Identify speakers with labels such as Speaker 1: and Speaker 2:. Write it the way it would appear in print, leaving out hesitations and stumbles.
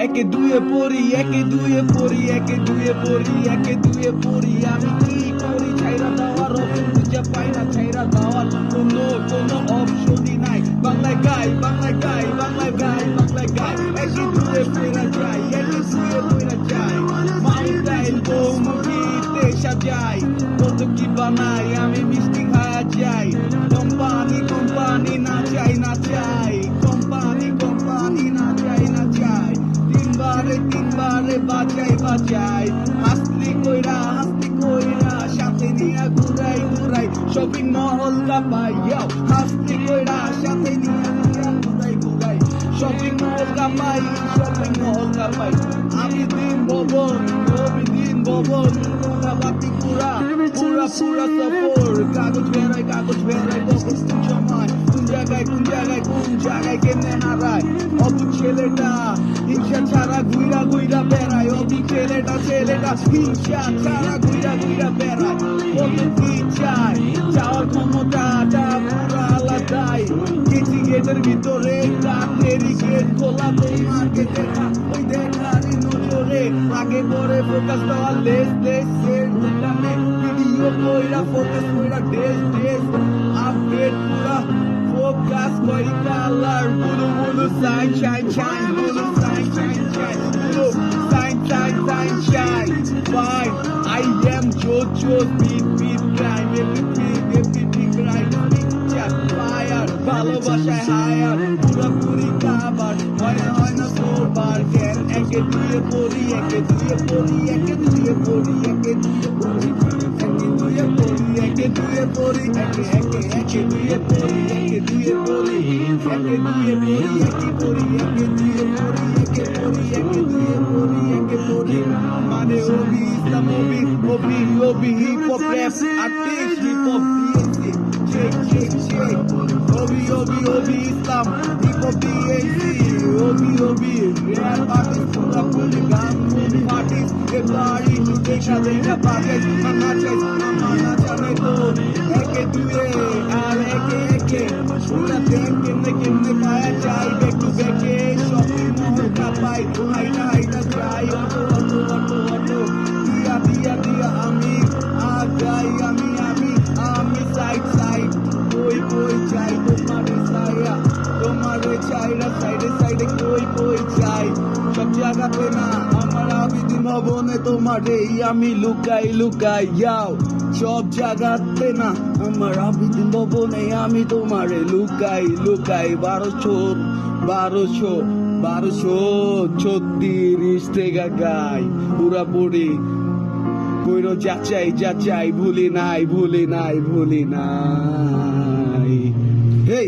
Speaker 1: একে দুয়ে পড়ি, একে দুয়ে পড়ি, একে দুয়ে পড়ি, একে দুয়ে পড়ি। আমি কি করি ছাইরা দেওয়ার অপশন খুঁজে পাই না, ছাইরা দেওয়ার কোনো অপশনই নাই। বাংলায় গাই, বাংলায় গাই, বাংলায় গাই, বাংলায় গাই। একে দুয়ে পড়া যায়, একে দুয়ে পড়া যায়। মাউন্টাইন বৌমুখীতে সাজাই, কত কি বানাই আমি মিষ্টি খাওয়া যাই। কোম্পানি কোম্পানি না চাই, না চাই। কোম্পানি কোম্পানি না চাই, না চাই। তিনবারে বাজাই বাজাই। হাসলি কইরা সাথে নিয়ে ঘুরাই ঘুরাই। শপিং মহল কাপাই, হাসলি কইরা সাথে নিয়ে ঘুরাই ঘুরাই। শপিং মহল কাপাই, শপিং মহল কাপাই। আমি দিন ভবন, দিন ভবন, বাতি পুরা পুরা পুরা সফর। কাগজ বেড়াই কখন সময়, কোন জায়গায় কেমনে হারায়। অবুঝ ছেলেটা হিংসা ছাড়া ঘুইরা ঘুইরা বেড়ায়। অবুঝ ছেলেটা হিংসা ছাড়া ঘুইরা ঘুইরা বেড়ায়। কত কি চাই, চাওয়ার ক্ষমতাটা পুরা আলাদাই। গেটের ভিতরে কাঠেরই গেট খোলা, তোমাকে দেখা ওই দেখারই নজরে। আগে পরে ফোকাস দেওয়া লেস দোকানে ভিডিও কইরা ফোকাস কইরা ড্রেস আপডেট পুরা ফোকাস করি কালার। বুলু সাইন বুলু সাইন বুলু সাইন fine. I am Jojo beat crime, everything right. Fire, ভালোবাসায় হায়ার, পুরাপুরি কাবার। হয় না তোরবার জ্ঞান। একে দুয়ে পড়ি, একে দুয়ে পড়ি, একে দুয়ে পড়ি, একে দুয়ে পড়ি, একে দুয়ে পড়ি, একে দুয়ে পড়ি, একে দুয়ে পড়ি, একে দুয়ে পড়ি, একে দুয়ে পড়ি, একে পড়ি, একে দুয়ে পড়ি, একে পড়ি, একে দুয়ে পড়ি, একে পড়ি। মানে Obi Islam Obi hip hop rap artist, hip hop DAC check Obi Islam hip hop DAC Obi rap artist পুরাপুরি গান আর্টিস্ট। এবারে দেখা বাজে না জানে তো। একে দুয়ে আর একে পুরা দেখ কেমনে পায়া যায়। ব্যাক টু ব্যাকে শপিং মহল কাপাই, হাইটা যাই। অটো দিয়া আমি আগাই, আমি সাইড কই যাই। তোমারে চাইরা সাইডে কই যাই। সব জায়গাতে না আমার আবিদিন ভবনে তোমারে আমি লুকাই যাও। সব জায়গাতে না আমার আবিদিন ভবনে আমি তোমারে লুকাই। 1236 টাকা গাই পুরাপুরি কইরো যাচাই। ভুলি নাই। হেই